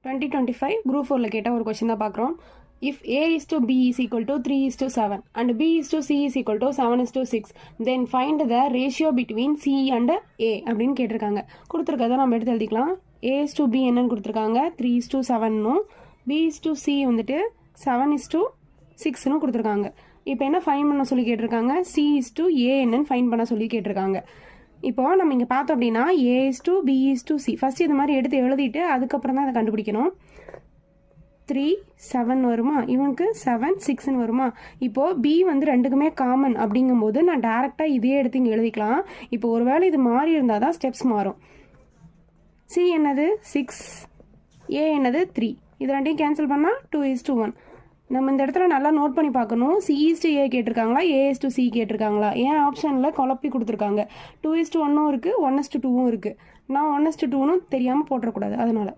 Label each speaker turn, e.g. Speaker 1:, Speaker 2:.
Speaker 1: 2025 Group 4 கேட்ட ஒரு question தான் பார்க்குறோம். If A is to B is equal to 3 is to 7 and B is to C is equal to 7 is to 6, then find the ratio between C and A அப்படின்னு கேட்டிருக்காங்க. கொடுத்துருக்கதை நம்ம எடுத்து எழுதிக்கலாம். A is to B என்னன்னு கொடுத்துருக்காங்க, 3 is to 7னும் B is to C வந்துட்டு 7 is to 6னும் கொடுத்துருக்காங்க. இப்போ என்ன ஃபைன் பண்ண சொல்லி கேட்டிருக்காங்க, C is to A என்னன்னு ஃபைன் பண்ண சொல்லி கேட்டிருக்காங்க. இப்போ நம்ம இங்கே பார்த்தோம் அப்படின்னா A is to B is to C first இது மாதிரி எடுத்து எழுதிட்டு அதுக்கப்புறம் தான் அதை கண்டுபிடிக்கணும். 3 7 வருமா, இவனுக்கு 7 6ன்னு வருமா. இப்போது B வந்து ரெண்டுக்குமே காமன் அப்படிங்கும்போது நான் டேரெக்டாக இதே எடுத்து இங்கே எழுதிக்கலாம். இப்போ ஒரு வேளை இது மாறி இருந்தால் தான் ஸ்டெப்ஸ் மாறும். C என்னது 6, A என்னது 3, இது ரெண்டையும் கேன்சல் பண்ணால் 2:1. நம்ம இந்த இடத்துல நல்லா நோட் பண்ணி பார்க்கணும். C is to A கேட்டிருக்காங்களா, A is to C கேட்டிருக்காங்களா. ஏன் ஆப்ஷனில் குழப்பி கொடுத்துருக்காங்க. 2:1ம் இருக்குது, 1:2வும் இருக்குது. நான் 1:2ன்னு தெரியாமல் போட்டுறக்கூடாது, அதனால்